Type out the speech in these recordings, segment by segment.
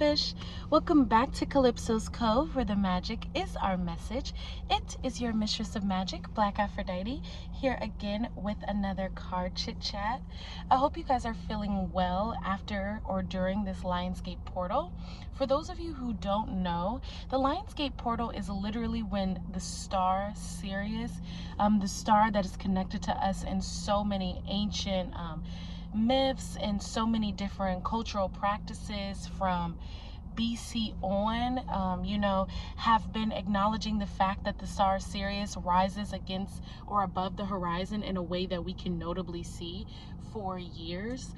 fish. Welcome back to Calypso's Cove, where the magic is our message. It is your mistress of magic, BlkAfroditee, here again with another card chit chat. I hope you guys are feeling well after or during this Lionsgate portal. For those of you who don't know, the Lionsgate portal is literally when the star Sirius, the star that is connected to us in so many ancient myths and so many different cultural practices from BC on, have been acknowledging the fact that the star Sirius rises against or above the horizon in a way that we can notably see for years.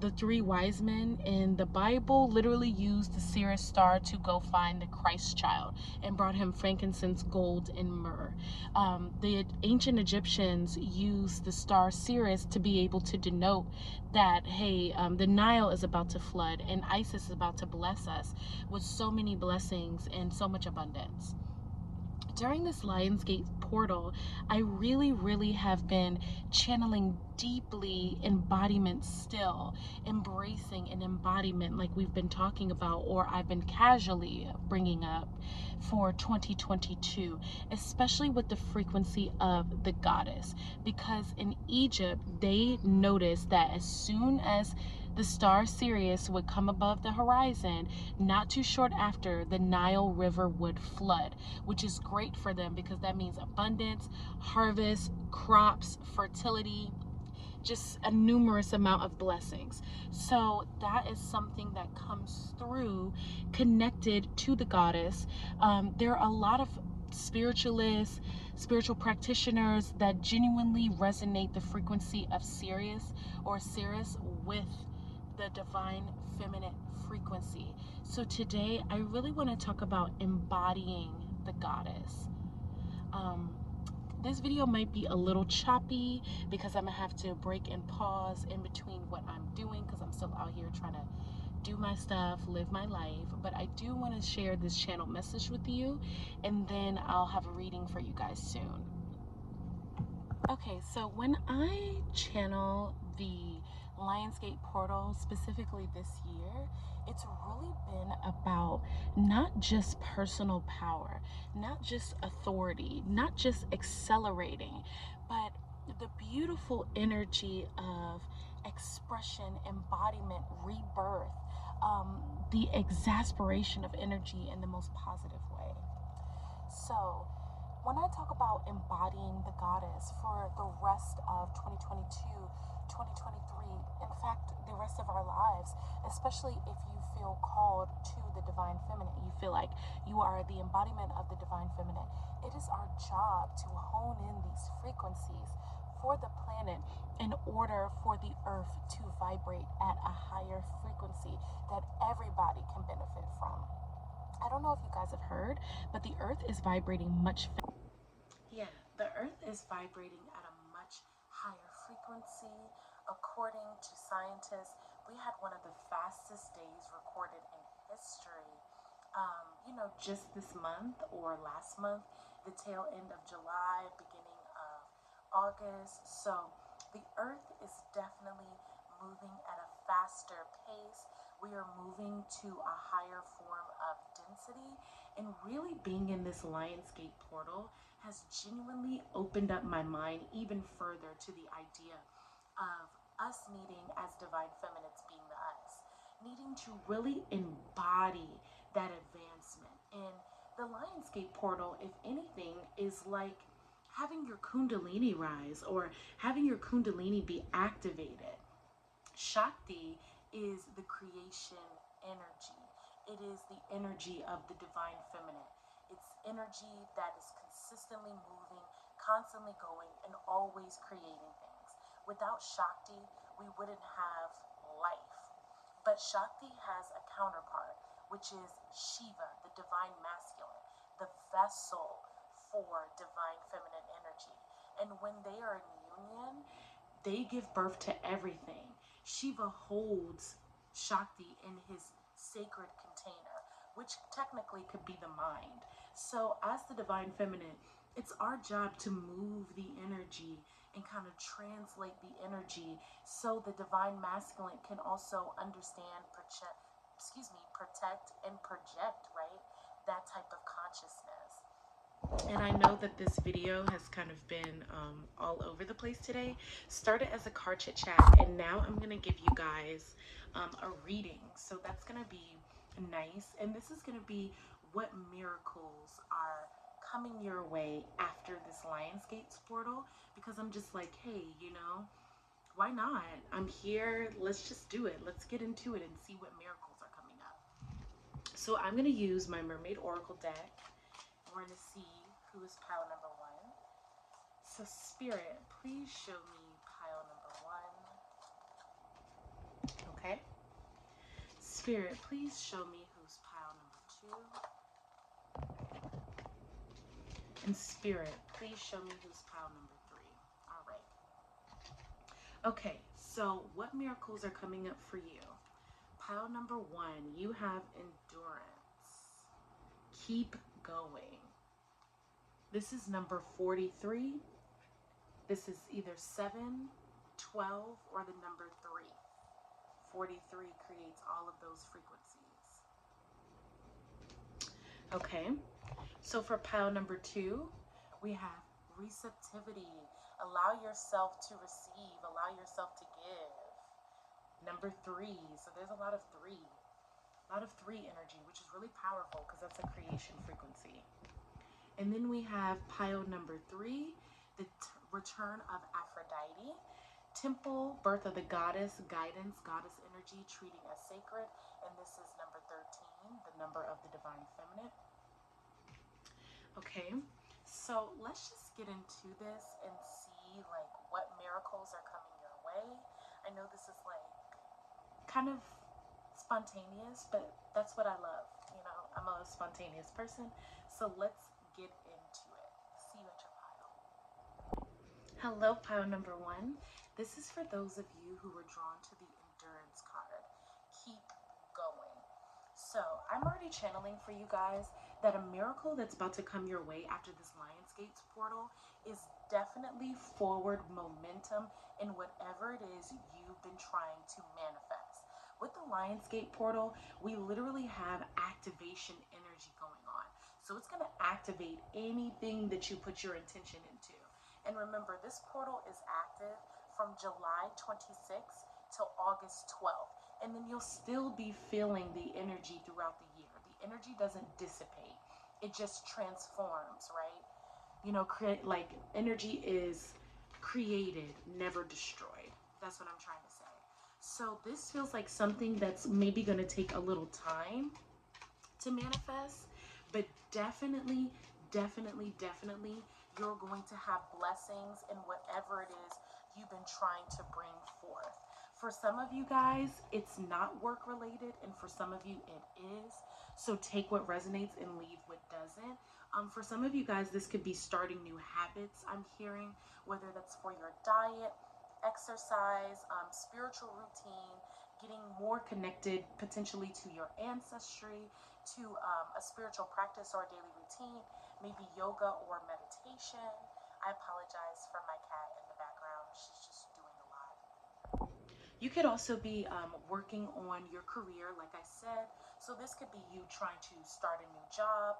The three wise men in the Bible literally used the Sirius star to go find the Christ child and brought him frankincense, gold, and myrrh. The ancient Egyptians used the star Sirius to be able to denote that, hey, the Nile is about to flood and Isis is about to bless us with so many blessings and so much abundance. During this Lionsgate portal, I really have been channeling deeply embodiment still, embracing an embodiment like we've been talking about, or I've been casually bringing up for 2022, especially with the frequency of the goddess. Because in Egypt, they noticed that as soon as the star Sirius would come above the horizon, not too short after, the Nile River would flood, which is great for them because that means abundance, harvest, crops, fertility, just a numerous amount of blessings. So that is something that comes through connected to the goddess. There are a lot of spiritualists, spiritual practitioners that genuinely resonate the frequency of Sirius or Sirius with the divine feminine frequency. So today I really want to talk about embodying the goddess. This video might be a little choppy because I'm gonna have to break and pause in between what I'm doing because I'm still out here trying to do my stuff, live my life. But I do want to share this channel message with you, and then I'll have a reading for you guys soon. Okay, so when I channel the Lionsgate portal, specifically this year, it's really been about not just personal power, not just authority, not just accelerating, but the beautiful energy of expression, embodiment, rebirth, the exasperation of energy in the most positive way. So, when I talk about embodying the goddess for the rest of 2022, 2023, in fact, the rest of our lives, especially if you feel called to the divine feminine, you feel like you are the embodiment of the divine feminine, it is our job to hone in these frequencies for the planet in order for the earth to vibrate at a higher frequency that everybody can benefit from. I don't know if you guys have heard, but the earth is vibrating much faster. Yeah, the earth is vibrating at a much higher frequency. According to scientists, we had one of the fastest days recorded in history. Just this month or last month, the tail end of July, beginning of August. So the earth is definitely moving at a faster pace. We are moving to a higher form of density, and really being in this Lionsgate portal has genuinely opened up my mind even further to the idea of us needing, as divine feminines being the us, needing to really embody that advancement. And the Lionsgate portal, if anything, is like having your kundalini rise or having your kundalini be activated. Shakti is the creation energy. It is the energy of the divine feminine. It's energy that is consistently moving, constantly going, and always creating things. Without Shakti, we wouldn't have life. But Shakti has a counterpart, which is Shiva, the divine masculine, the vessel for divine feminine energy. And when they are in union, they give birth to everything. Shiva holds Shakti in his sacred container, which technically could be the mind. So, as the divine feminine, it's our job to move the energy and kind of translate the energy so the divine masculine can also understand, protect and project, right? That type of consciousness. And I know that this video has kind of been all over the place today. Started as a car chit chat, and now I'm going to give you guys a reading. So that's going to be nice. And this is going to be what miracles are coming your way after this Lionsgate's portal. Because I'm just like, hey, you know, why not? I'm here. Let's just do it. Let's get into it and see what miracles are coming up. So I'm going to use my Mermaid Oracle deck. We're going to see who is pile number 1. So Spirit, please show me pile number 1. Okay. Spirit, please show me who's pile number 2. And Spirit, please show me who's pile number 3. All right. Okay, so what miracles are coming up for you? Pile number 1, you have endurance. Keep going. This is number 43. This is either 7, 12, or the number 3. 43 creates all of those frequencies. Okay, so for pile number 2, we have receptivity. Allow yourself to receive. Allow yourself to give. Number 3, so there's a lot of 3. A lot of 3 energy, which is really powerful because that's a creation frequency. And then we have pile number 3, the return of Aphrodite, temple, birth of the goddess, guidance, goddess energy, treating as sacred. And this is number 13, the number of the divine feminine. Okay, so let's just get into this and see like what miracles are coming your way. I know this is like kind of spontaneous, but that's what I love. You know, I'm a spontaneous person. So let's get into it. See you at your pile. Hello, pile number 1. This is for those of you who were drawn to the endurance card. Keep going. So I'm already channeling for you guys that a miracle that's about to come your way after this Lionsgate's portal is definitely forward momentum in whatever it is you've been trying to manifest. With the Lionsgate portal, we literally have activation energy going on. So it's going to activate anything that you put your intention into. And remember, this portal is active from July 26th till August 12th. And then you'll still be feeling the energy throughout the year. The energy doesn't dissipate. It just transforms, right? You know, like energy is created, never destroyed. That's what I'm trying to say. So this feels like something that's maybe going to take a little time to manifest, but definitely, you're going to have blessings in whatever it is you've been trying to bring forth. For some of you guys, it's not work related, and for some of you, it is. So take what resonates and leave what doesn't. For some of you guys, this could be starting new habits, I'm hearing, whether that's for your diet, exercise, spiritual routine, getting more connected potentially to your ancestry, to a spiritual practice or a daily routine, maybe yoga or meditation. I apologize for my cat in the background. She's just doing a lot. You could also be working on your career, like I said. So this could be you trying to start a new job,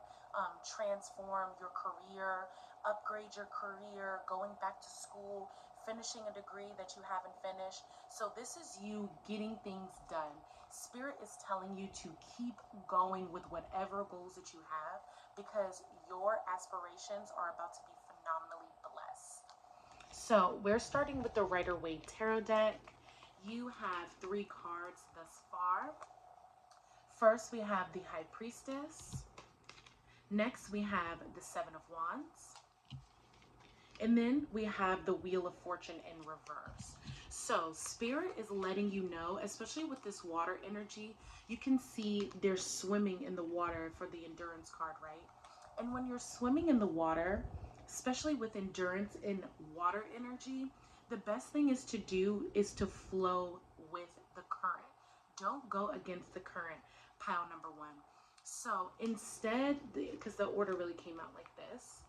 transform your career, upgrade your career, going back to school, finishing a degree that you haven't finished. So this is you getting things done. Spirit is telling you to keep going with whatever goals that you have, because your aspirations are about to be phenomenally blessed. So we're starting with the Rider-Waite Tarot deck. You have 3 cards thus far. First, we have the High Priestess. Next, we have the 7 of Wands. And then we have the Wheel of Fortune in reverse. So Spirit is letting you know, especially with this water energy, you can see they're swimming in the water for the endurance card, right? And when you're swimming in the water, especially with endurance and water energy, the best thing is to do is to flow with the current. Don't go against the current, pile number 1. So instead, because the order really came out like this,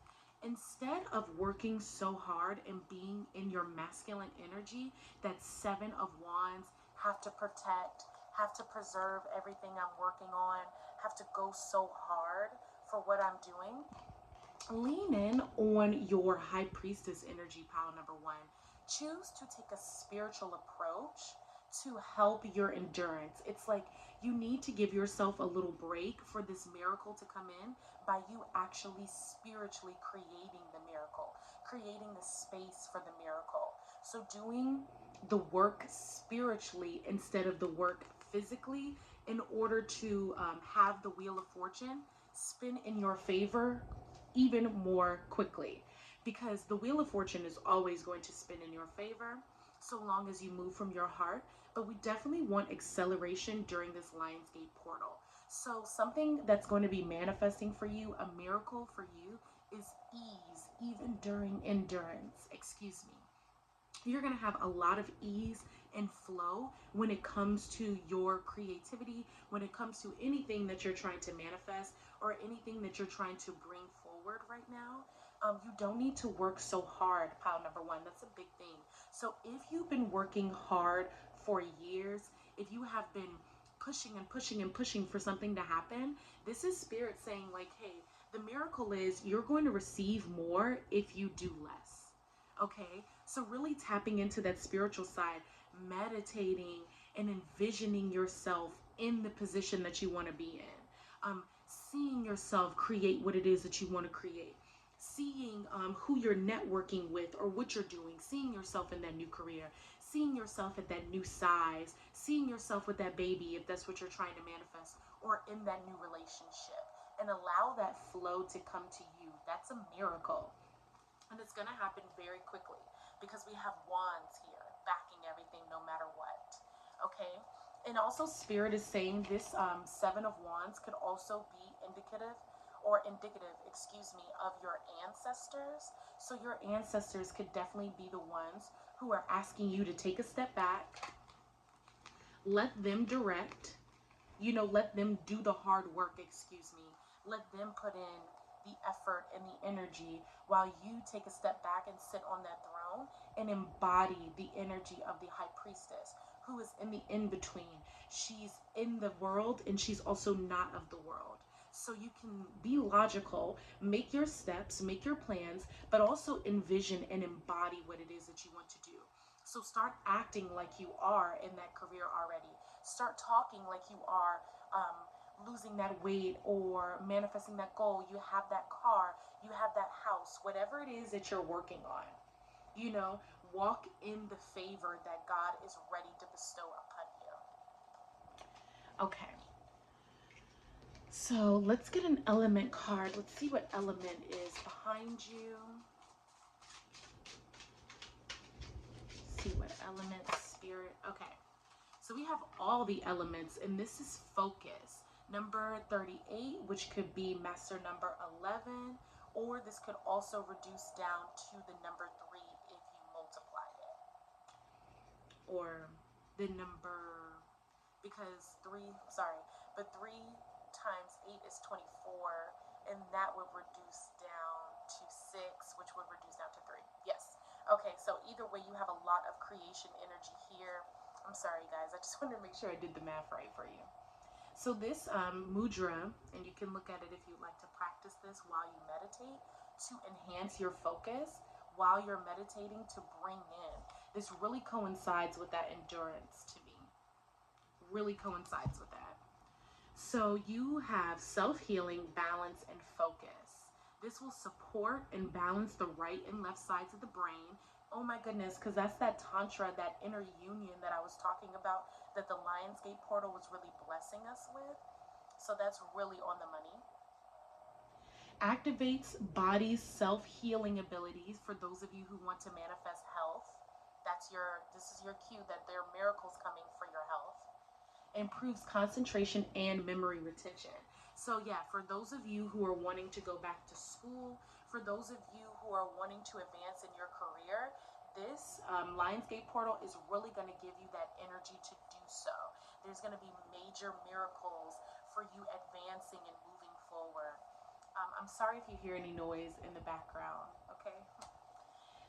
instead of working so hard and being in your masculine energy, that 7 of Wands, have to protect, have to preserve everything I'm working on, have to go so hard for what I'm doing. Lean in on your High Priestess energy, pile number one. Choose to take a spiritual approach to help your endurance. It's like you need to give yourself a little break for this miracle to come in by you actually spiritually creating the miracle, creating the space for the miracle. So doing the work spiritually instead of the work physically in order to have the Wheel of Fortune spin in your favor even more quickly, because the Wheel of Fortune is always going to spin in your favor so long as you move from your heart. But we definitely want acceleration during this Lionsgate portal. So something that's going to be manifesting for you, a miracle for you, is ease, even during endurance. Excuse me. You're going to have a lot of ease and flow when it comes to your creativity, when it comes to anything that you're trying to manifest or anything that you're trying to bring forward right now. You don't need to work so hard, pile number one. That's a big thing. So if you've been working hard for years, if you have been pushing and pushing and pushing for something to happen, this is spirit saying like, hey, the miracle is you're going to receive more if you do less. Okay, so really tapping into that spiritual side, meditating and envisioning yourself in the position that you want to be in, seeing yourself create what it is that you want to create, seeing who you're networking with or what you're doing, seeing yourself in that new career, seeing yourself at that new size, seeing yourself with that baby if that's what you're trying to manifest, or in that new relationship, and allow that flow to come to you. That's a miracle. And it's going to happen very quickly because we have wands here backing everything no matter what. Okay. And also spirit is saying this Seven of Wands could also be indicative, excuse me, of your ancestors. So your ancestors could definitely be the ones who are asking you to take a step back, let them direct, let them do the hard work, excuse me. Let them put in the effort and the energy while you take a step back and sit on that throne and embody the energy of the High Priestess, who is in the in-between. She's in the world and she's also not of the world. So you can be logical, make your steps, make your plans, but also envision and embody what it is that you want to do. So start acting like you are in that career already. Start talking like you are losing that weight or manifesting that goal. You have that car, you have that house, whatever it is that you're working on. Walk in the favor that God is ready to bestow upon you. Okay. So let's get an element card. Let's see what element is behind you. See what element, spirit. Okay. So we have all the elements, and this is focus. Number 38, which could be master number 11, or this could also reduce down to the number 3 if you multiplied it. Or the number, because 3 times 8 is 24, and that would reduce down to 6, which would reduce down to 3. Yes. Okay, so either way, you have a lot of creation energy here. I'm sorry, guys. I just wanted to make sure I did the math right for you. So this mudra, and you can look at it if you'd like to practice this while you meditate to enhance your focus while you're meditating to bring in. This really coincides with that endurance to me. Really coincides with that. So you have self-healing, balance, and focus. This will support and balance the right and left sides of the brain. Oh my goodness, because that's that tantra, that inner union that I was talking about, that the Lionsgate portal was really blessing us with. So that's really on the money. Activates body's self-healing abilities for those of you who want to manifest health. This is your cue that there are miracles coming for your health. Improves concentration and memory retention. So yeah, for those of you who are wanting to go back to school, for those of you who are wanting to advance in your career, this Lionsgate portal is really going to give you that energy to do so. There's going to be major miracles for you advancing and moving forward. I'm sorry if you hear any noise in the background, okay?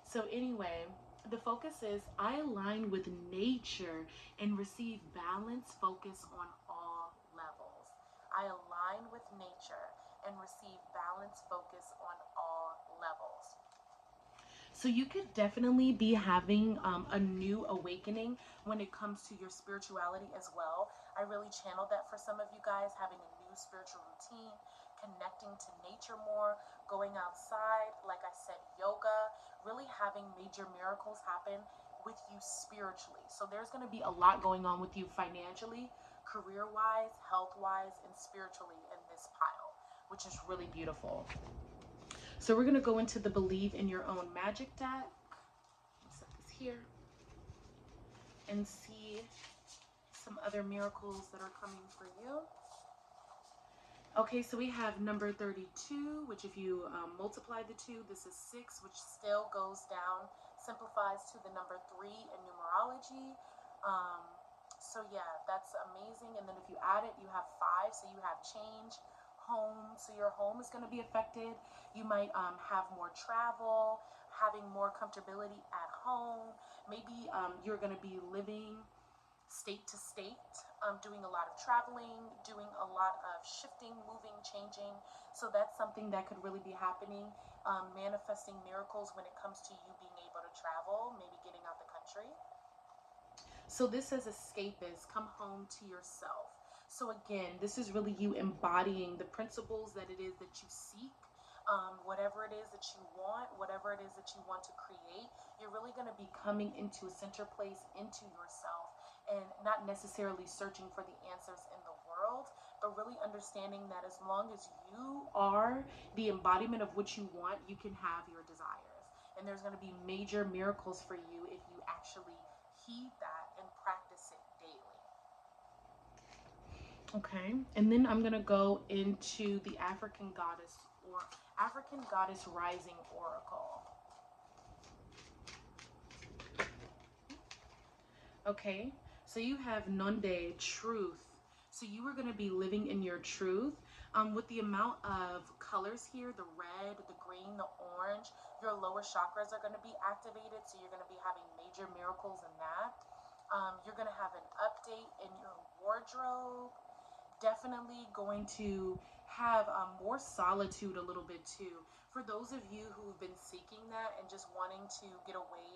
So anyway, The focus is I align with nature and receive balance, focus on all levels. I align with nature and receive balance, focus on all levels. So you could definitely be having a new awakening when it comes to your spirituality as well. I really channeled that for some of you guys, having a new spiritual routine, connecting to nature more, going outside, like I said, yoga, really having major miracles happen with you spiritually. So there's going to be a lot going on with you financially, career-wise, health-wise, and spiritually in this pile, which is really beautiful. So we're going to go into the Believe in Your Own Magic deck. Let's set this here and see some other miracles that are coming for you. Okay, so we have number 32, which if you multiply the two, this is 6, which still goes down, simplifies to the number 3 in numerology. So yeah, that's amazing. And then if you add it, you have 5, so you have change, home, so your home is going to be affected. You might have more travel, having more comfortability at home. Maybe you're going to be living state to state, doing a lot of traveling, doing a lot of shifting, moving, changing. So that's something that could really be happening, manifesting miracles when it comes to you being able to travel, maybe getting out the country. So this says escapist, come home to yourself. So again, this is really you embodying the principles that it is that you seek, whatever it is that you want, whatever it is that you want to create. You're really going to be coming into a center place, into yourself, and not necessarily searching for the answers in the world, but really understanding that as long as you are the embodiment of what you want, you can have your desires. And there's going to be major miracles for you if you actually heed that and practice it daily. Okay, and then I'm gonna go into the African Goddess or African Goddess Rising Oracle. Okay, so you have Nonde, truth. So you are going to be living in your truth. With the amount of colors here, the red, the green, the orange, your lower chakras are going to be activated. So you're going to be having major miracles in that. You're going to have an update in your wardrobe. Definitely going to have more solitude a little bit too. For those of you who've been seeking that and just wanting to get away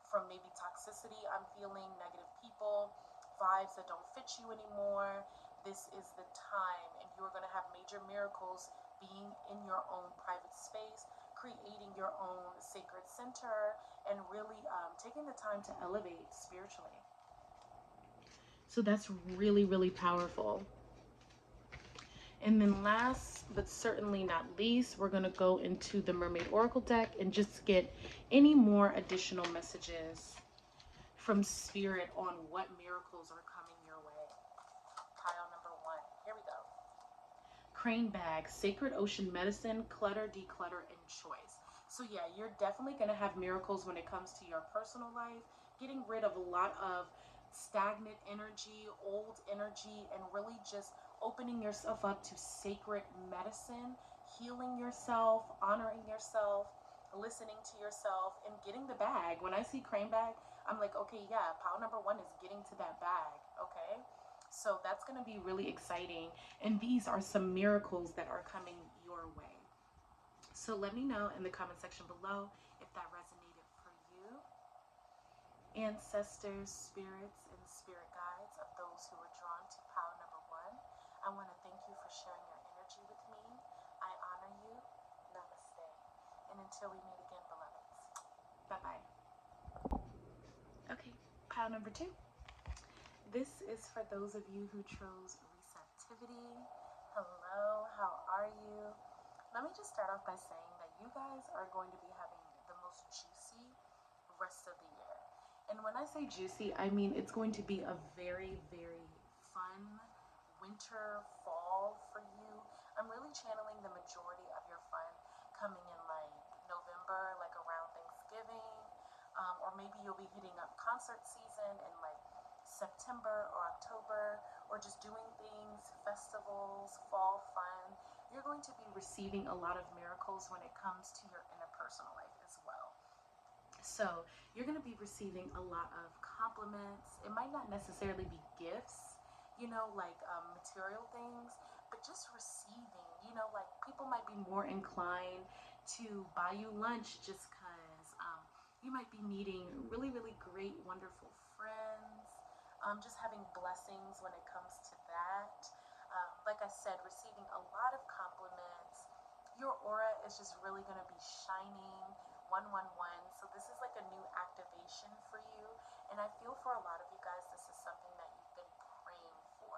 from maybe toxicity, I'm feeling negative people, vibes that don't fit you anymore, this is the time, and you're going to have major miracles being in your own private space, creating your own sacred center, and really taking the time to elevate spiritually. So that's really, really powerful. And then last but certainly not least, we're going to go into the Mermaid Oracle deck and just get any more additional messages from Spirit on what miracles are coming your way. Pile number 1. Here we go. Crane bag, sacred ocean medicine, clutter, declutter, and choice. So yeah, you're definitely going to have miracles when it comes to your personal life, getting rid of a lot of stagnant energy, old energy, and really just opening yourself up to sacred medicine, healing yourself, honoring yourself, listening to yourself, and getting the bag. When I see crane bag, I'm like, okay, yeah, pile number 1 is getting to that bag, okay? So that's going to be really exciting. And these are some miracles that are coming your way. So let me know in the comment section below if that resonated for you. Ancestors, spirits, and spirit guides of those who are drawn to pile number 1, I want to thank you for sharing your energy with me. I honor you. Namaste. And until we meet again, beloveds. Bye-bye. Okay, pile number 2. This is for those of you who chose receptivity. Hello, how are you? Let me just start off by saying that you guys are going to be having the most juicy rest of the year. And when I say juicy, I mean it's going to be a very, very fun winter, fall for you. I'm really channeling the majority of your fun coming in like November, like around Thanksgiving, or maybe you'll be hitting up concert season in like September or October, or just doing things, festivals, fall fun. You're going to be receiving a lot of miracles when it comes to your interpersonal life as well. So you're going to be receiving a lot of compliments. It might not necessarily be gifts, you know, like material things, but just receiving, you know, like people might be more inclined to buy you lunch just because you might be meeting really, really great, wonderful friends, just having blessings when it comes to that. Like I said, receiving a lot of compliments. Your aura is just really going to be shining 111. So this is like a new activation for you. And I feel for a lot of you guys, this is something that you've been praying for.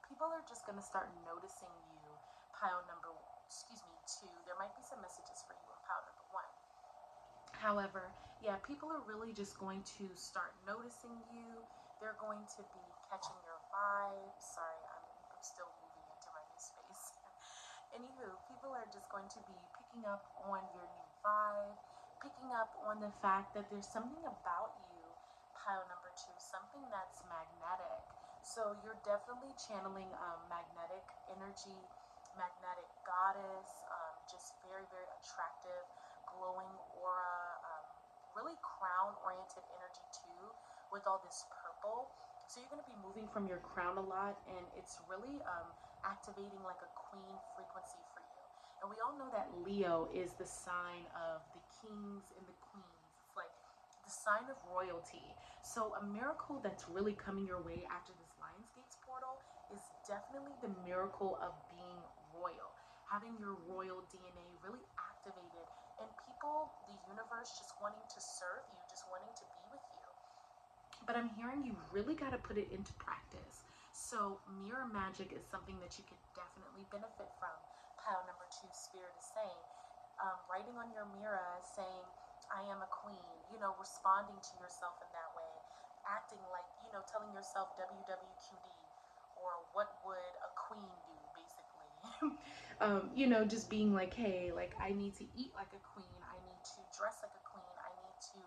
People are just going to start noticing you, pile number, excuse me, 2. There might be some messages for you in pile number 1. However, yeah, people are really just going to start noticing you. They're going to be catching your vibe. Sorry, I'm still moving into my new space. Anywho, people are just going to be picking up on your new vibe, picking up on the fact that there's something about you, pile number 2, something that's magnetic. So you're definitely channeling magnetic energy, magnetic goddess, just very, very attractive, glowing aura, really crown-oriented energy too, with all this purple. So you're going to be moving from your crown a lot, and it's really activating like a queen frequency for you. And we all know that Leo is the sign of the kings and the queens. It's like the sign of royalty. So a miracle that's really coming your way after this Lionsgate's portal is definitely the miracle of being royal, having your royal DNA really activated, and people, the universe, just wanting to serve you, just wanting to be with you. But I'm hearing you really got to put it into practice. So mirror magic is something that you could definitely benefit from. Pile number 2, Spirit is saying, writing on your mirror saying, I am a queen, you know, responding to yourself in that way, acting like, you know, telling yourself WWQD, or what would a queen do, basically. You know, just being like, hey, like I need to eat like a queen, I need to dress like a queen, I need to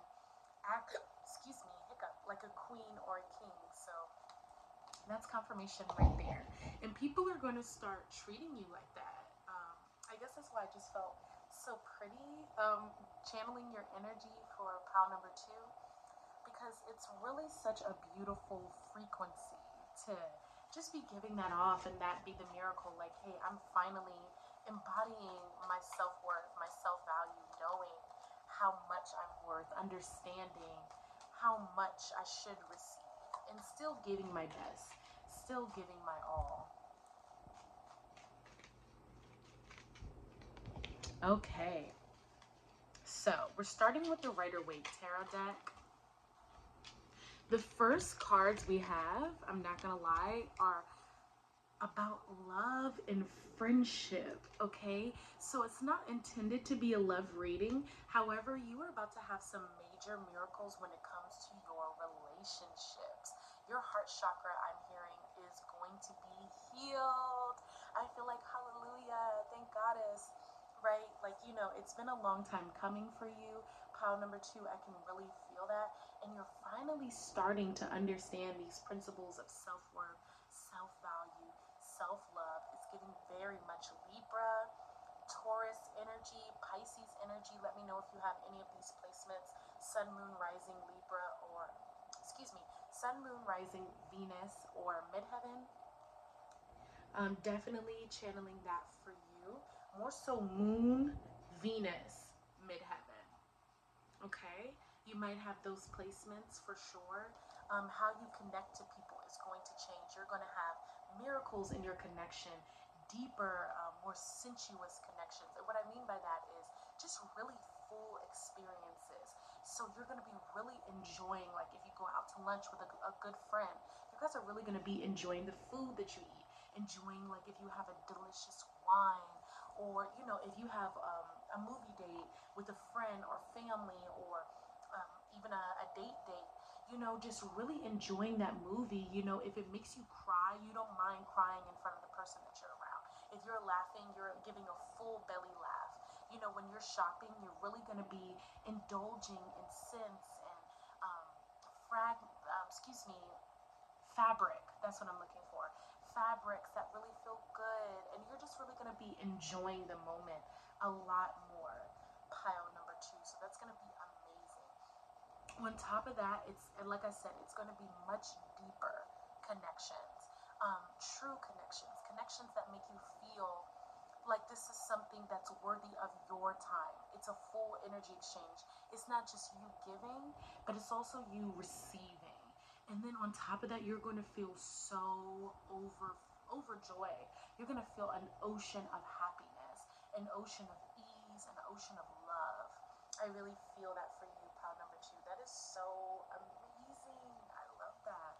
act, excuse me, hiccup, like a queen or a king. So that's confirmation right there. And people are going to start treating you like that. I guess that's why I just felt so pretty channeling your energy for pile number 2, because it's really such a beautiful frequency to just be giving that off, and that be the miracle. Like, hey, I'm finally embodying my self-worth, my self-value, knowing how much I'm worth, understanding how much I should receive, and still giving my best, still giving my all. Okay, so we're starting with the Rider-Waite Tarot deck. The first cards we have, I'm not gonna lie, are about love and friendship. Okay, so it's not intended to be a love reading. However, you are about to have some major miracles when it comes to your relationships. Your heart chakra, I'm hearing, is going to be healed. I feel like, hallelujah, thank goddess, right? Like, you know, it's been a long time coming for you. Pile number 2, I can really feel that. And you're finally starting to understand these principles of self-worth, self-value, self-love. It's giving very much Libra, Taurus energy, Pisces energy. Let me know if you have any of these placements. Sun, Moon, Rising, Libra, or, excuse me, Sun, Moon, Rising, Venus, or Midheaven. Definitely channeling that for you. More so Moon, Venus, Midheaven. Okay, you might have those placements for sure. How you connect to people is going to change. You're going to have miracles in your connection, deeper, more sensuous connections. And what I mean by that is just really full experiences. So you're going to be really enjoying, like if you go out to lunch with a good friend, you guys are really going to be enjoying the food that you eat, enjoying like if you have a delicious wine, or you know, if you have a movie date with a friend or family, or even a date, you know, just really enjoying that movie. You know, if it makes you cry, you don't mind crying in front of the person that you're around. If you're laughing, you're giving a full belly laugh. You know, when you're shopping, you're really going to be indulging in scents and fabric. That's what I'm looking for. Fabrics that really feel good, and you're just really going to be enjoying the moment a lot more. Pile number 2. So that's going to be amazing. On top of that, and like I said, it's going to be much deeper connections, true connections, connections that make you feel like this is something that's worthy of your time. It's a full energy exchange. It's not just you giving, but it's also you receiving. And then on top of that, you're going to feel so overjoyed. You're going to feel an ocean of happiness, an ocean of ease, an ocean of love. I really feel that for you, pile number 2. That is so amazing. I love that.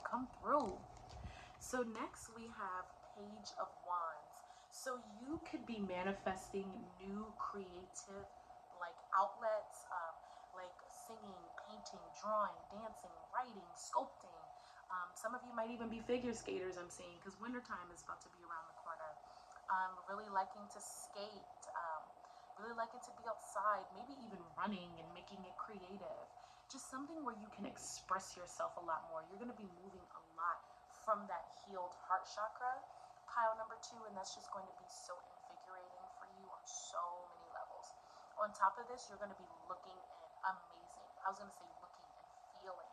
Come through. So next we have Page of Wands. So you could be manifesting new creative like outlets, like singing, painting, drawing, dancing, writing, sculpting. Some of you might even be figure skaters, I'm seeing, because wintertime is about to be around the corner. Really liking to skate, really liking to be outside, maybe even running and making it creative. Just something where you can express yourself a lot more. You're going to be moving a lot from that healed heart chakra, pile number 2, and that's just going to be so invigorating for you on so many levels. On top of this, you're going to be looking and amazing. I was going to say looking and feeling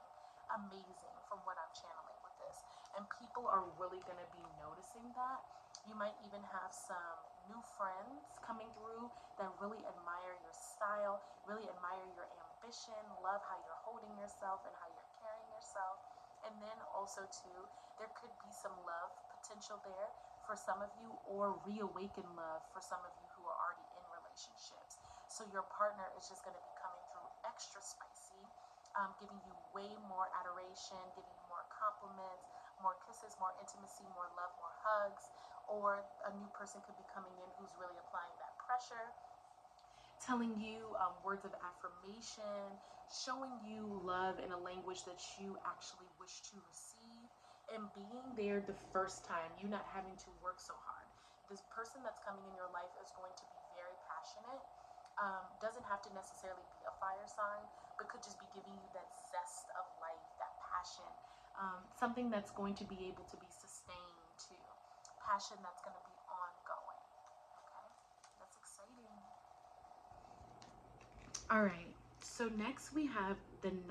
amazing from what I'm channeling with this. And people are really going to be noticing that. You might even have some new friends coming through that really admire your style, really admire your ambition, love how you're holding yourself and how you're carrying yourself. And then also too, there could be some love potential there for some of you, or reawaken love for some of you who are already in relationships. So your partner is just going to be coming through extra spicy, giving you way more adoration, giving you more compliments, more kisses, more intimacy, more love, more hugs. Or a new person could be coming in who's really applying that pressure, telling you words of affirmation, showing you love in a language that you actually wish to receive, and being there the first time, you not having to work so hard. This person that's coming in your life is going to be very passionate. Doesn't have to necessarily be a fire sign, but could just be giving you that zest of life, that passion, something that's going to be able to be sustained too. Passion that's going to be ongoing. Okay, that's exciting. All right, so next we have the 9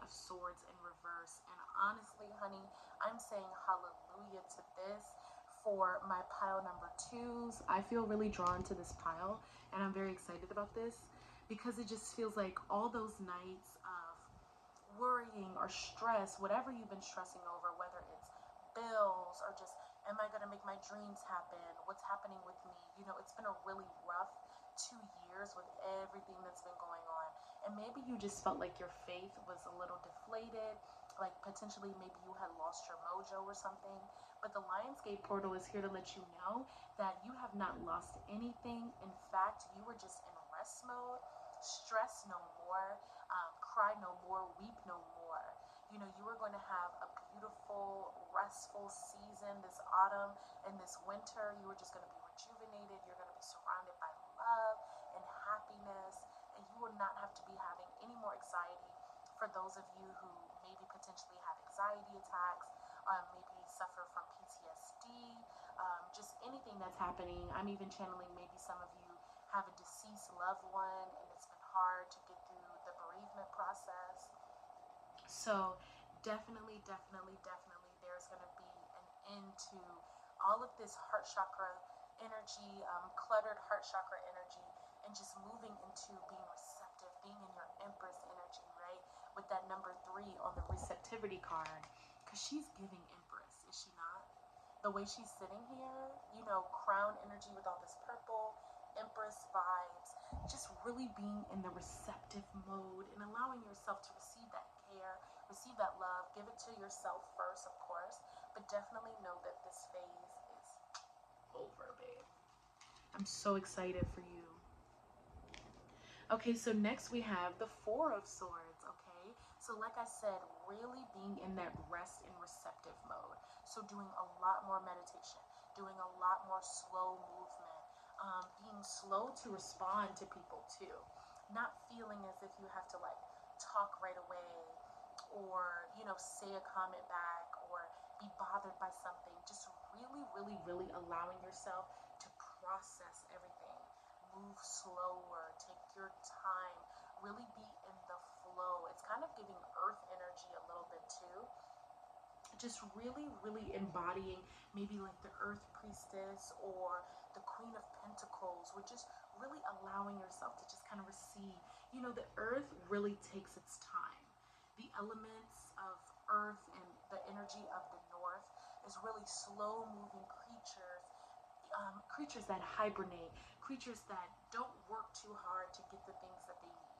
of Swords in reverse. And honestly, honey, I'm saying hallelujah to this for my pile number 2s. I feel really drawn to this pile, and I'm very excited about this because it just feels like all those nights of worrying or stress, whatever you've been stressing over, whether it's bills or just, am I going to make my dreams happen? What's happening with me? You know, it's been a really rough 2 years with everything that's been going on. And maybe you just felt like your faith was a little deflated, like potentially maybe you had lost your mojo or something. But the Lionsgate portal is here to let you know that you have not lost anything. In fact, you were just in rest mode. Stress no more, cry no more, weep no more. You know, you are going to have a beautiful, restful season this autumn and this winter. You are just going to be rejuvenated. You're going to be surrounded by love and happiness, and you will not have to be having any more anxiety. For those of you who maybe potentially have anxiety attacks, maybe suffer from PTSD, just anything that's happening. I'm even channeling maybe some of you have a deceased loved one and it's been hard to get through the bereavement process. So definitely, definitely, definitely there's going to be an end to all of this heart chakra energy, cluttered heart chakra energy, and just moving into being receptive, being in your Empress energy, right? With that number 3 on the receptivity card. Because she's giving Empress, is she not? The way she's sitting here, you know, crown energy with all this purple, Empress vibes, just really being in the receptive mode and allowing yourself to receive that care, receive that love, give it to yourself first, of course, but definitely know that this phase is over, babe. I'm so excited for you. Okay, so next we have the 4 of Swords, okay? So like I said, really being in that rest and receptive mode. So doing a lot more meditation, doing a lot more slow movement, being slow to respond to people too. Not feeling as if you have to like talk right away or, you know, say a comment back or be bothered by something. Just really, really, really allowing yourself to process everything. Move slower, take your time, really be in the flow. It's kind of giving earth energy a little bit too. Just really, really embodying maybe like the Earth Priestess or the Queen of Pentacles, which is really allowing yourself to just kind of receive. You know, the earth really takes its time. The elements of earth and the energy of the north is really slow moving creatures, creatures that hibernate, creatures that don't work too hard to get the things that they need.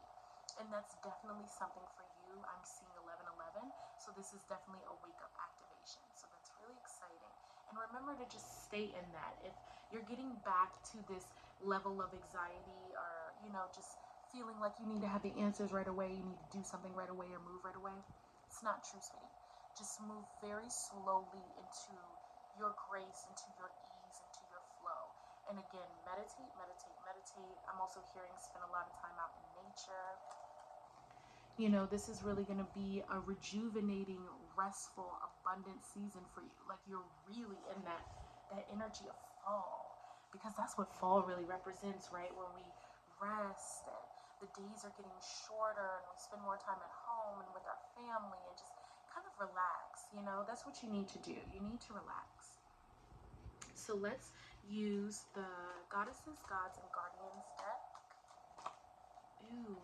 And that's definitely something for you. I'm seeing 1111, so this is definitely a wake up activation. So that's really exciting. And remember to just stay in that. If you're getting back to this level of anxiety, or, you know, just feeling like you need to have the answers right away, you need to do something right away or move right away, it's not true, sweetie. Just move very slowly into your grace, into your ease, into your flow. And again, meditate, meditate, meditate. I'm also hearing spend a lot of time out in nature. You know, this is really going to be a rejuvenating, restful, abundant season for you. Like, you're really in that energy of fall, because that's what fall really represents, right? When we rest and the days are getting shorter and we spend more time at home and with our family and just kind of relax. You know, that's what you need to do. You need to relax. So let's use the Goddesses, Gods, and Guardians deck. Ooh.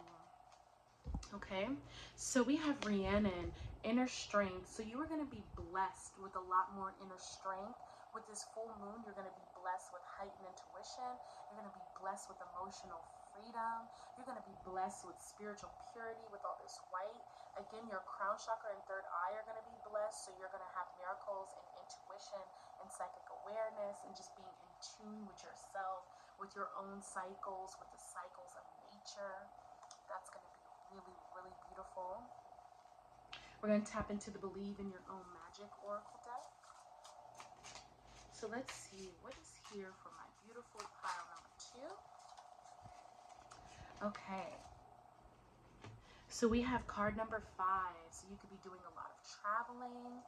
Okay, so we have Rhiannon, inner strength. So you are going to be blessed with a lot more inner strength. With this full moon, you're going to be blessed with heightened intuition. You're going to be blessed with emotional freedom. You're going to be blessed with spiritual purity with all this white. Again, your crown chakra and third eye are going to be blessed. So you're going to have miracles and intuition and psychic awareness and just being in tune with yourself, with your own cycles, with the cycles of nature. That's going to be really, really beautiful. We're going to tap into the Believe in Your Own Magic Oracle deck. So let's see what is here for my beautiful pile number 2. Okay. So we have card number 5. So you could be doing a lot of traveling.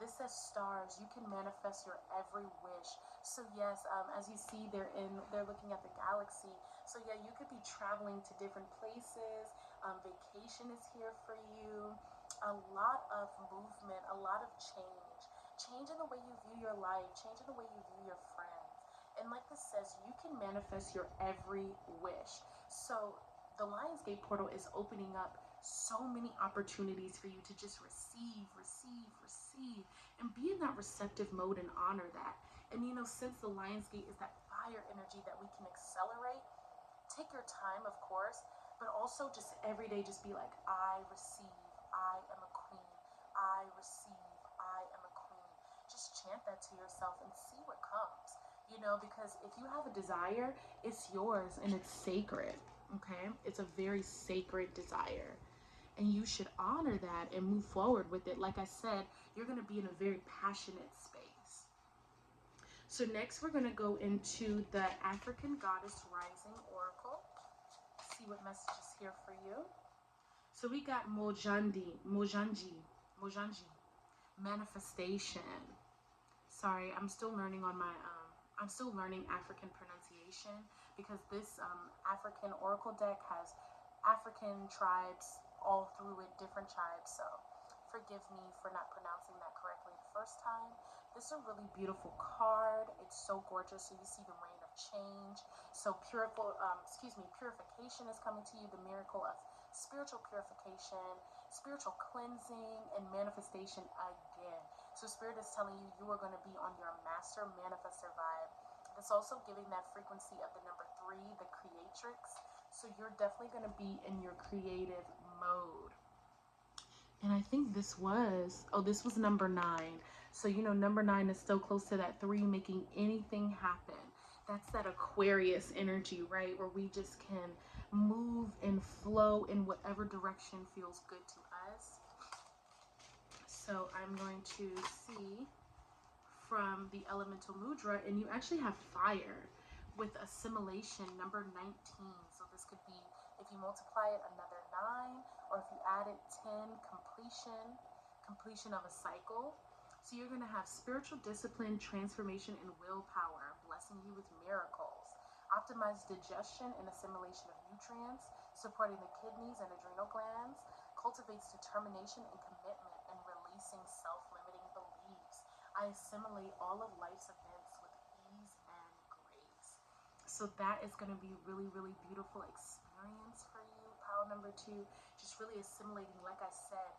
This says stars. You can manifest your every wish. So yes, as you see, they're looking at the galaxy. So yeah, you could be traveling to different places. Vacation is here for you. A lot of movement, a lot of change. Change in the way you view your life. Change in the way you view your friends. And like this says, you can manifest your every wish. So the Lionsgate portal is opening up so many opportunities for you to just receive, receive, receive, and be in that receptive mode and honor that. And you know, since the Lionsgate is that fire energy that we can accelerate, take your time, of course, but also just every day just be like, I receive, I am a queen, I receive, I am a queen. Just chant that to yourself and see what comes, you know, because if you have a desire, it's yours and it's sacred. Okay, it's a very sacred desire, and you should honor that and move forward with it. Like I said, you're going to be in a very passionate space. So next we're going to go into the African Goddess Rising Oracle. See what message is here for you. So we got Mojanji, manifestation. Sorry, I'm still learning on my I'm still learning African pronunciation, because this African oracle deck has African tribes all through it, different tribes, so forgive me for not pronouncing that correctly the first time. This is a really beautiful card. It's so gorgeous. So you see the reign of change. So purification is coming to you, the miracle of spiritual purification, spiritual cleansing, and manifestation again. So Spirit is telling you you are going to be on your master manifestor vibe. It's also giving that frequency of the number 3, the creatrix. So you're definitely going to be in your creative mode. And I think this was number 9. So, you know, number 9 is still close to that 3, making anything happen. That's that Aquarius energy, right? Where we just can move and flow in whatever direction feels good to us. So I'm going to see from the elemental mudra, and you actually have fire with assimilation, number 19. So this could be, if you multiply it, another 9, or if you add it, 10, completion of a cycle. So you're going to have spiritual discipline, transformation, and willpower, blessing you with miracles. Optimized digestion and assimilation of nutrients, supporting the kidneys and adrenal glands, cultivates determination and commitment, and releasing self-limiting beliefs. I assimilate all of life's events with ease and grace. So that is going to be really, really beautiful experience for you, pile number 2. Just really assimilating, like I said,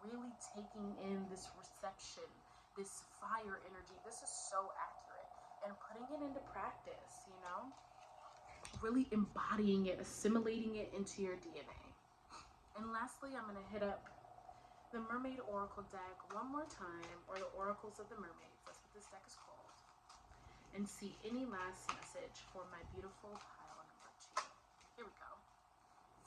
really taking in this reception, this fire energy. This is so accurate. And putting it into practice, you know? Really embodying it, assimilating it into your DNA. And lastly, I'm going to hit up the Mermaid Oracle deck one more time, or the Oracles of the Mermaids. That's what this deck is called. And see any last message for my beautiful pile number 2. Here we go.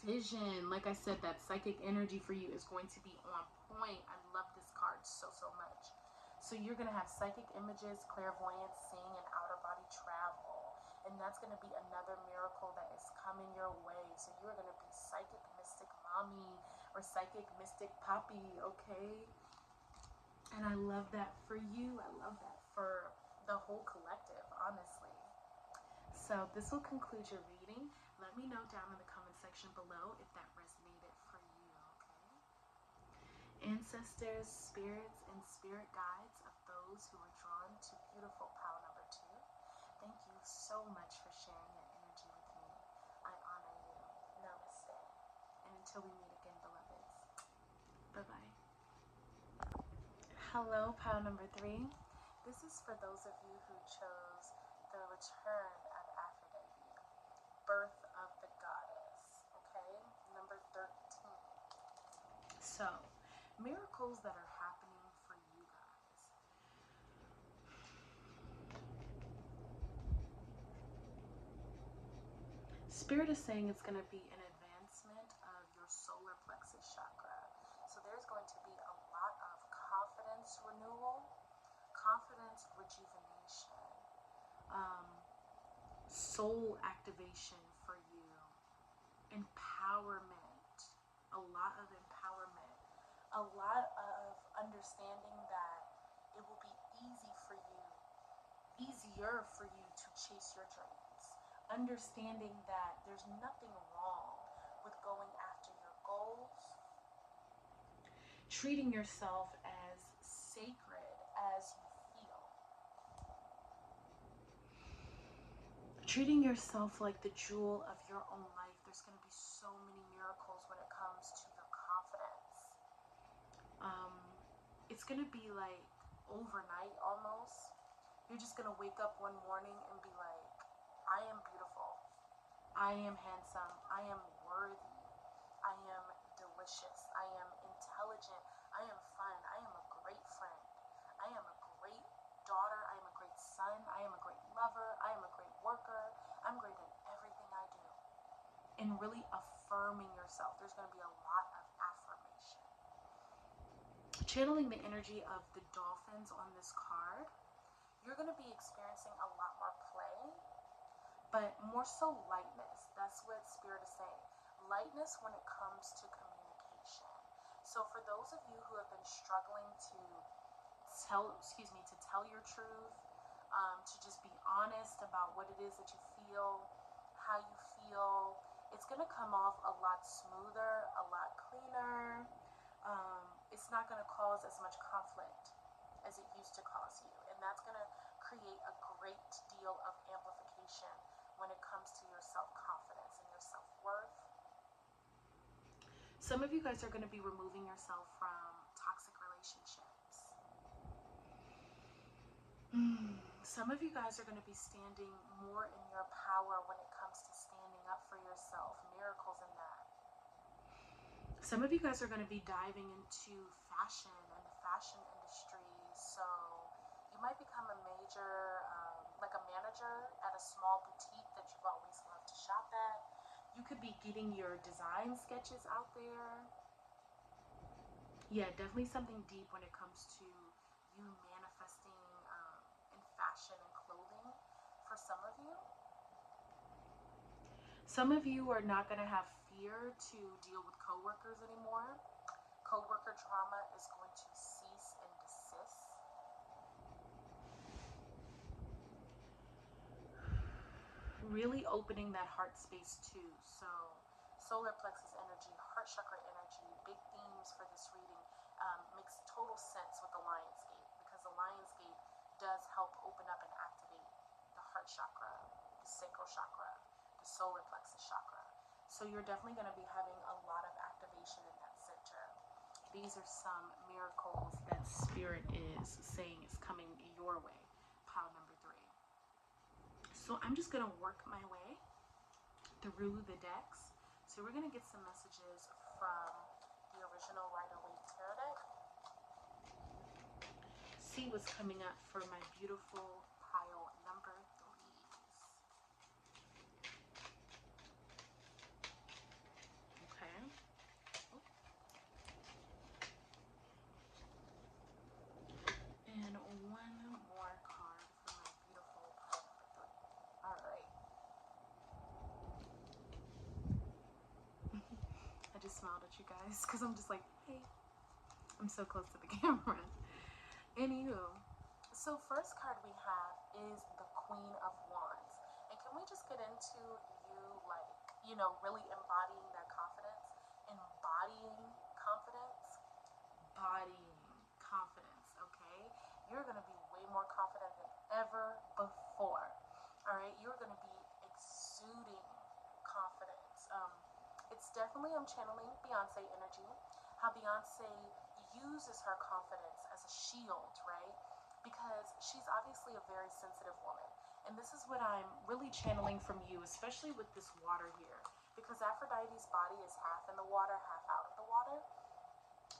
Vision. Like I said, that psychic energy for you is going to be on point. I love this card so, so much. So you're going to have psychic images, clairvoyance, seeing, and outer body travel. And that's going to be another miracle that is coming your way. So you're going to be psychic mystic mommy or psychic mystic poppy, okay? And I love that for you. I love that for the whole collective, honestly. So this will conclude your reading. Let me know down in the comment section below if that resonated for you, okay? Ancestors, spirits, and spirit guides of those who are drawn to beautiful pile number 2. Thank you so much for sharing your energy with me. I honor you. Namaste. And until we meet again, beloveds. Bye-bye. Hello, pile number 3. This is for those of you who chose the return of Aphrodite, birth of the goddess, okay? Number 13. So, miracles that are happening for you guys. Spirit is saying it's going to be an advancement of your solar plexus chakra. So there's going to be a lot of confidence renewal, confidence rejuvenation, soul activation for you, empowerment, a lot of empowerment, a lot of understanding that it will be easier for you to chase your dreams, understanding that there's nothing wrong with going after your goals, treating yourself as sacred as you feel. Treating yourself like the jewel of your own life. There's going to be so many miracles when it comes to your confidence. It's going to be like overnight almost. You're just going to wake up one morning and be like, I am beautiful. I am handsome. I am worthy. I am delicious. I am intelligent. I am fun. I am a great friend. I am a great daughter. I am a great son. I am a great lover. I am a great worker. I'm great at everything I do. And really affirming yourself. There's going to be a lot of affirmation. Channeling the energy of the dolphins on this card, you're going to be experiencing a lot more play, but more so lightness. That's what Spirit is saying. Lightness when it comes to communication. So for those of you who have been struggling to tell your truth, to just be honest about what it is that you feel, how you feel, it's going to come off a lot smoother, a lot cleaner. It's not going to cause as much conflict as it used to cause you. And that's going to create a great deal of amplification when it comes to your self-confidence and your self-worth. Some of you guys are going to be removing yourself from toxic relationships. Some of you guys are going to be standing more in your power when it comes to standing up for yourself. Miracles in that. Some of you guys are going to be diving into fashion and the fashion industry. So you might become a major, like a manager at a small boutique that you've always loved to shop at. You could be getting your design sketches out there. Yeah, definitely something deep when it comes to you manifesting in fashion and clothing for some of you. Some of you are not going to have fear to deal with coworkers anymore. Coworker trauma is going to cease and desist. Really opening that heart space too. So solar plexus energy, heart chakra energy, big themes for this reading. Makes total sense with the Lion's Gate, because the Lion's Gate does help open up and activate the heart chakra, the sacral chakra, the solar plexus chakra. So you're definitely going to be having a lot of activation in that center. These are some miracles that Spirit is saying is coming your way. Pile number 3. So I'm just going to work my way through the decks. So we're going to get some messages from the original Rider-Waite Tarot deck. See what's coming up for my beautiful pile number 3s. Okay. And one more card for my beautiful pile number 3. All right. I just smiled at you guys because I'm just like, hey, I'm so close to the camera. Anywho, so first card we have is the Queen of Wands. And can we just get into you, like, you know, really embodying that confidence? Embodying confidence? Bodying confidence, okay? You're going to be way more confident than ever before. All right? You're going to be exuding confidence. It's definitely, I'm channeling Beyonce energy. How Beyonce uses her confidence as a shield, right? Because she's obviously a very sensitive woman. And this is what I'm really channeling from you, especially with this water here. Because Aphrodite's body is half in the water, half out of the water.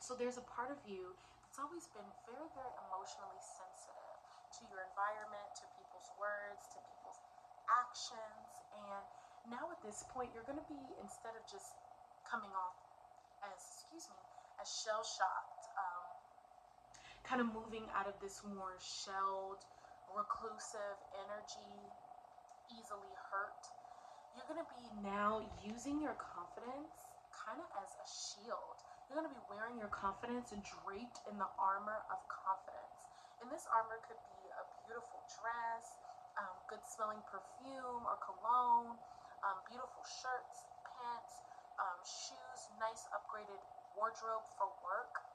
So there's a part of you that's always been very, very emotionally sensitive to your environment, to people's words, to people's actions. And now at this point, you're going to be, instead of just coming off as, as shell-shocked, kind of moving out of this more shelled, reclusive energy, easily hurt, you're going to be now using your confidence kind of as a shield. You're going to be wearing your confidence draped in the armor of confidence. And this armor could be a beautiful dress, good smelling perfume or cologne, beautiful shirts, pants, shoes, nice upgraded wardrobe for work,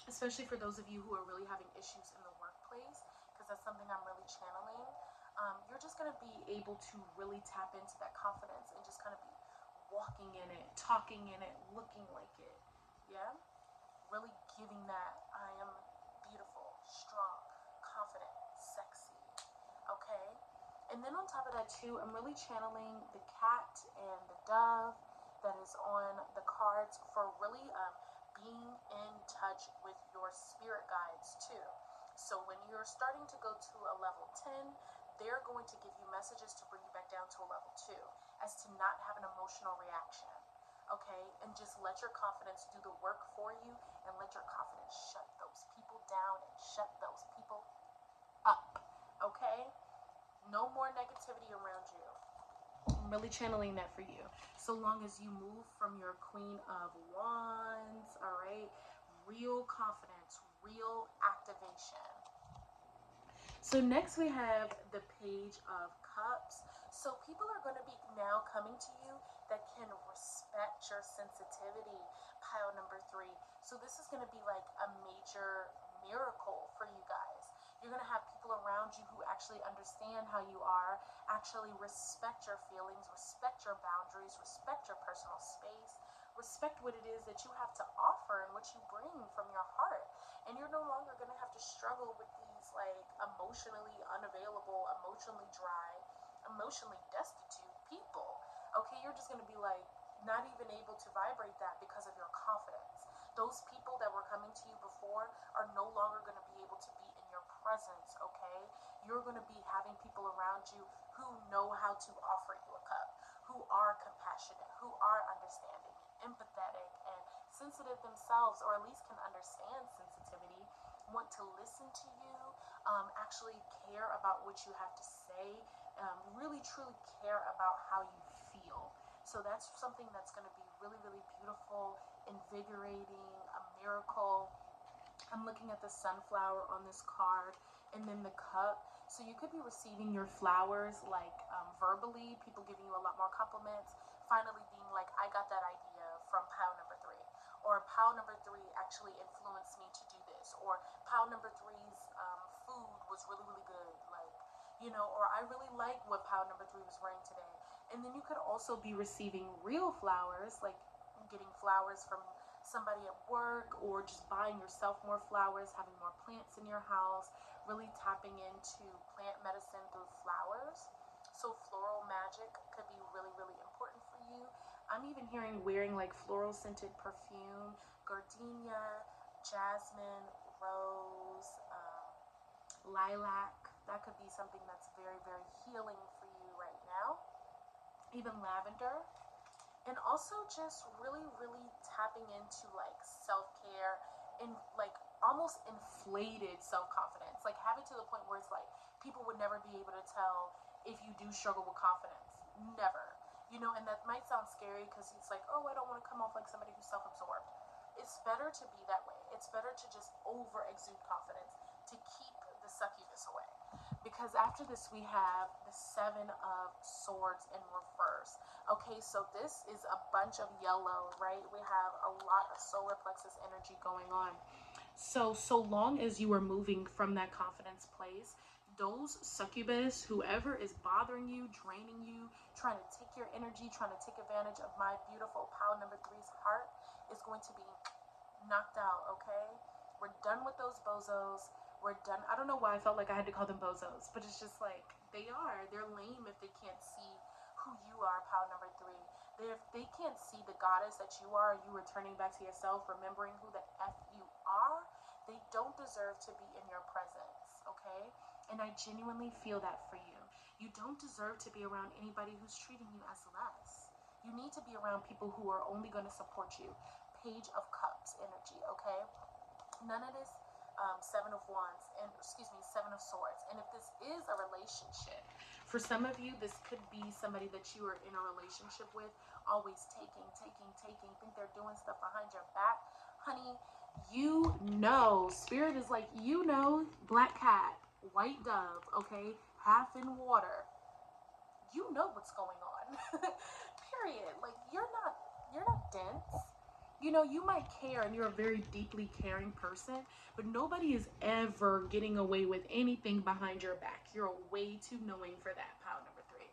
especially for those of you who are really having issues in the workplace, because that's something I'm really channeling. You're just going to be able to really tap into that confidence and just kind of be walking in it, talking in it, looking like it. Yeah? Really giving that I am beautiful, strong, confident, sexy. Okay? And then on top of that too, I'm really channeling the cat and the dove that is on the cards for really being in touch with your spirit guides too. So when you're starting to go to a level 10, they're going to give you messages to bring you back down to a level 2, as to not have an emotional reaction. Okay? And just let your confidence do the work for you, and let your confidence shut those people down and shut those people up. Okay? No more negativity around you. I'm really channeling that for you. So long as you move from your Queen of Wands, all right? Real confidence, real activation. So next we have the Page of Cups. So people are going to be now coming to you that can respect your sensitivity, pile number 3. So this is going to be like a major miracle for you guys. You're going to have people around you who actually understand how you are, actually respect your feelings, respect your boundaries, respect your personal space, respect what it is that you have to offer and what you bring from your heart. And you're no longer going to have to struggle with these like emotionally unavailable, emotionally dry, emotionally destitute people. Okay, you're just going to be like not even able to vibrate that because of your confidence. Those people that were coming to you before are no longer going to be able to be in your presence, okay? You're going to be having people around you who know how to offer you a cup, who are compassionate, who are understanding, empathetic, and sensitive themselves, or at least can understand sensitivity, want to listen to you, actually care about what you have to say, really truly care about how you feel. So that's something that's going to be really, really beautiful, invigorating, a miracle. I'm looking at the sunflower on this card, and then the cup. So you could be receiving your flowers like verbally, people giving you a lot more compliments, finally being like, I got that idea from pile number 3, or pile number 3 actually influenced me to do this, or pile number 3's food was really, really good, like, you know, or I really like what pile number 3 was wearing today. And then you could also be receiving real flowers, like getting flowers from somebody at work, or just buying yourself more flowers, having more plants in your house, really tapping into plant medicine through flowers. So floral magic could be really, really important for you. I'm even hearing wearing like floral scented perfume, gardenia, jasmine, rose, lilac. That could be something that's very, very healing for you right now. Even lavender. And also just really, really tapping into like self-care and like almost inflated self-confidence. Like have it to the point where it's like people would never be able to tell if you do struggle with confidence. Never. You know, and that might sound scary because it's like, oh, I don't want to come off like somebody who's self-absorbed. It's better to be that way. It's better to just over exude confidence to keep the succubus away. Because after this we have the 7 of Swords in reverse. Okay, so this is a bunch of yellow, right? We have a lot of solar plexus energy going on. So long as you are moving from that confidence place, those succubus, whoever is bothering you, draining you, trying to take your energy, trying to take advantage of my beautiful pile number 3's heart, is going to be knocked out, okay? We're done with those bozos. We're done. I don't know why I felt like I had to call them bozos, but it's just like, they are. They're lame if they can't see who you are, pile number 3. If they can't see the goddess that you are, you returning back to yourself, remembering who the F you are, they don't deserve to be in your presence, okay? And I genuinely feel that for you. You don't deserve to be around anybody who's treating you as less. You need to be around people who are only going to support you. Page of Cups energy, okay? None of this 7 of Wands, and 7 of Swords. And if this is a relationship, for some of you, this could be somebody that you are in a relationship with, always taking, think they're doing stuff behind your back. Honey, you know, Spirit is like, you know, black cat, white dove, okay, half in water. You know what's going on. Period. Like, you're not dense. You know, you might care and you're a very deeply caring person, but nobody is ever getting away with anything behind your back. You're way too knowing for that, pile number 3.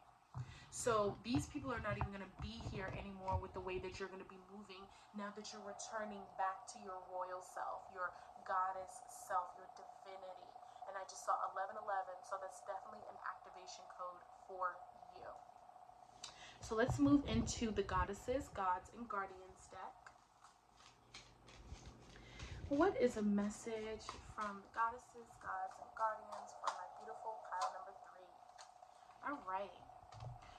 So these people are not even going to be here anymore with the way that you're going to be moving now that you're returning back to your royal self, your goddess self, your divinity. And I just saw 1111, so that's definitely an activation code for you. So let's move into the Goddesses, Gods, and Guardians deck. What is a message from the Goddesses, Gods, and Guardians for my beautiful pile number 3? All right.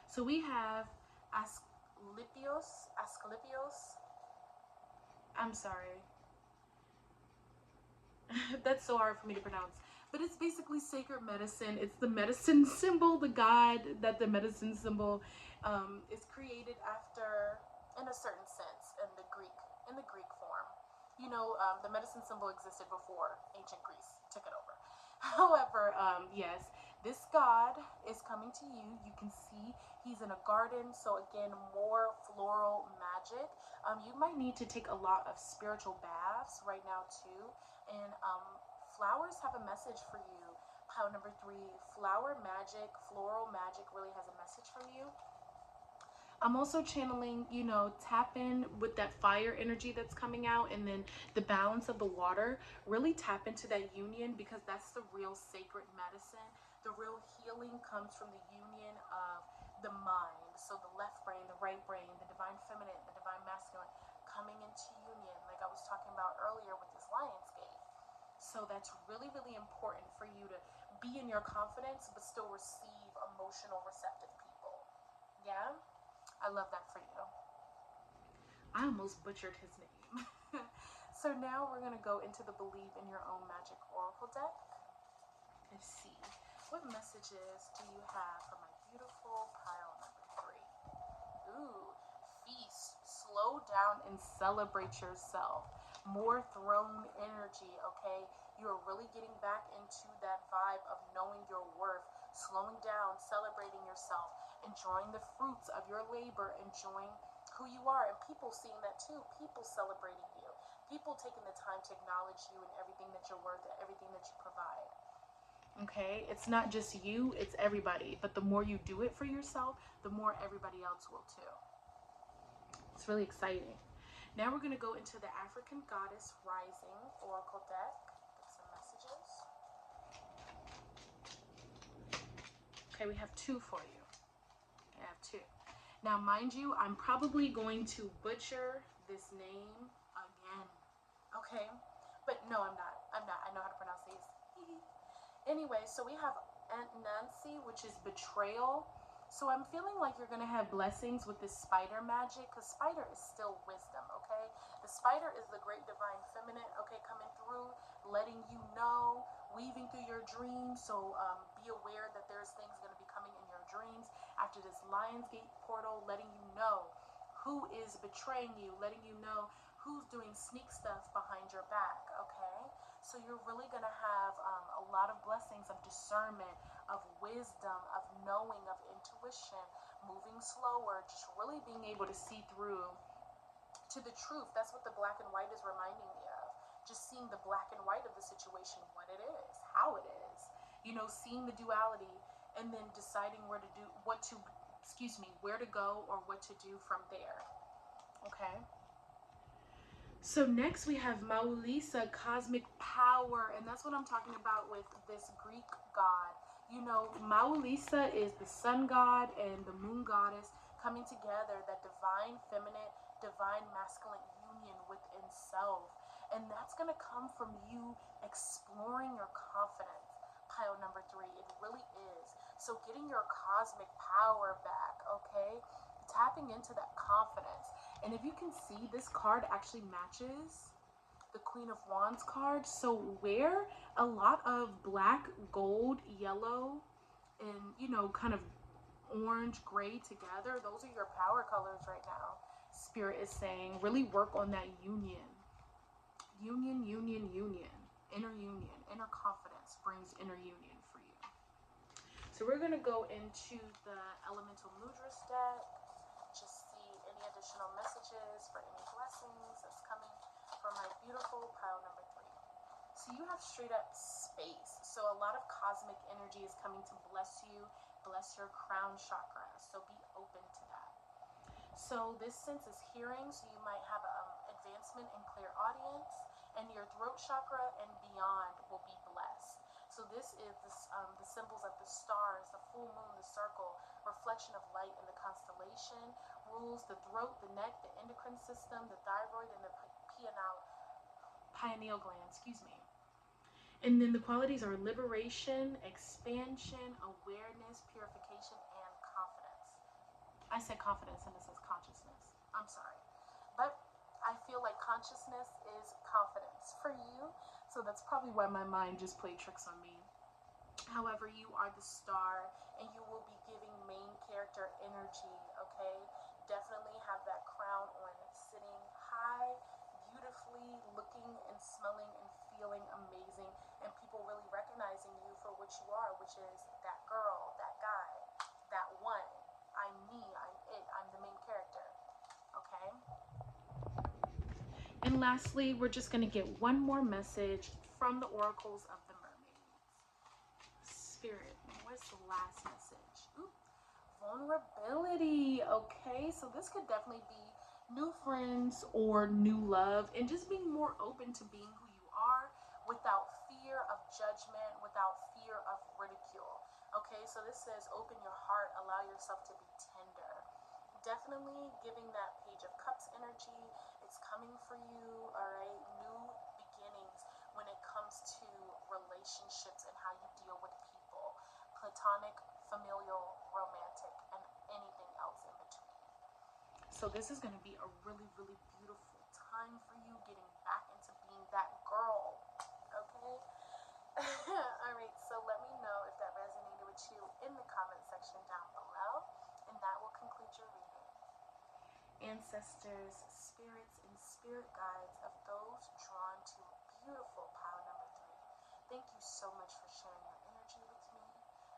So we have Asclepios. I'm sorry. That's so hard for me to pronounce. But it's basically sacred medicine. It's the medicine symbol, the god that the medicine symbol is created after, in a certain sense, in the Greek form. You know, the medicine symbol existed before ancient Greece took it over. However, yes, this god is coming to you. You can see he's in a garden, so again, more floral magic. You might need to take a lot of spiritual baths right now too, and flowers have a message for you. Pile number 3, flower magic, floral magic really has a message from you. I'm also channeling, you know, tap in with that fire energy that's coming out, and then the balance of the water. Really tap into that union, because that's the real sacred medicine. The real healing comes from the union of the mind. So the left brain, the right brain, the divine feminine, the divine masculine coming into union, like I was talking about earlier with this Lionsgate. So that's really, really important for you to be in your confidence, but still receive emotional, receptive people. Yeah? I love that for you. I almost butchered his name. So now we're going to go into the Believe in Your Own Magic Oracle deck. Let's see. What messages do you have for my beautiful pile number 3? Ooh, feast. Slow down and celebrate yourself. More throne energy, okay? You're really getting back into that vibe of knowing your worth, slowing down, celebrating yourself. enjoying the fruits of your labor, enjoying who you are, and people seeing that too, people celebrating you, people taking the time to acknowledge you and everything that you're worth and everything that you provide. Okay, it's not just you, it's everybody. But the more you do it for yourself, the more everybody else will too. It's really exciting. Now we're going to go into the African Goddess Rising Oracle deck. Get some messages. Okay, we have two for you. I have two. Now, mind you, I'm probably going to butcher this name again. Okay? But no, I'm not. I know how to pronounce these. Anyway, so we have Aunt Nancy, which is betrayal. So I'm feeling like you're going to have blessings with this spider magic, because spider is still wisdom, okay? The spider is the great divine feminine, okay, coming through, letting you know, weaving through your dreams. So be aware that there's things going to be coming in your dreams after this Lionsgate portal, letting you know who is betraying you, letting you know who's doing sneak stuff behind your back, okay? So you're really going to have a lot of blessings of discernment, of wisdom, of knowing, of intuition, moving slower, just really being able to see through to the truth. That's what the black and white is reminding me of. Just seeing the black and white of the situation, what it is, how it is, you know, seeing the duality, and then deciding where to do, where to go or what to do from there. Okay. So next we have Maulisa, cosmic power, and that's what I'm talking about with this Greek god. You know, Maulisa is the sun god and the moon goddess coming together, that divine feminine, divine masculine union within self. And that's going to come from you exploring your confidence. Pile number 3, it really is. So getting your cosmic power back, okay? Tapping into that confidence. And if you can see, this card actually matches the Queen of Wands card. So wear a lot of black, gold, yellow, and, you know, kind of orange, gray together. Those are your power colors right now. Spirit is saying really work on that union. Union, union, union. Inner union. Inner confidence brings inner union for you. So we're going to go into the Elemental Mudras deck. Just see any additional messages for any blessings that's coming from my beautiful pile number 3. So you have straight up space. So a lot of cosmic energy is coming to bless you, bless your crown chakra. So be open to that. So this sense is hearing, so you might have advancement in clear audience, and your throat chakra and beyond will be blessed. So this is the symbols of the stars, the full moon, the circle, reflection of light in the constellation, rules the throat, the neck, the endocrine system, the thyroid, and the pineal gland, And then the qualities are liberation, expansion, awareness, purification, and confidence. I said confidence and it says consciousness. I'm sorry. But I feel like consciousness is confidence for you. So that's probably why my mind just played tricks on me. However, you are the star and you will be giving main character energy, okay? Definitely have that crown on, sitting high, beautifully, looking and smelling and feeling amazing, and people really recognizing you for what you are, which is that girl, that guy, that one. I'm me, I'm it, I'm the main character, okay? And lastly, we're just going to get one more message from the oracles of the mermaids. Spirit, what's the last message? Ooh, vulnerability. Okay, so this could definitely be new friends or new love, and just being more open to being who you are without fear of judgment, without fear of ridicule. Okay, so this says open your heart, allow yourself to be tender. Definitely giving that Page of Cups energy. It's coming for you, all right? New beginnings when it comes to relationships and how you deal with people. Platonic, familial, romantic, and anything else in between. So this is going to be a really, really beautiful time for you, getting back into being that girl, okay? All right, so let me know if that resonated with you in the comment section down below, and that will conclude your reading. Ancestors, spirits, and spirit guides of those drawn to beautiful pile number 3, thank you so much for sharing your energy with me.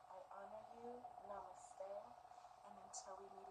I honor you. Namaste. And So we need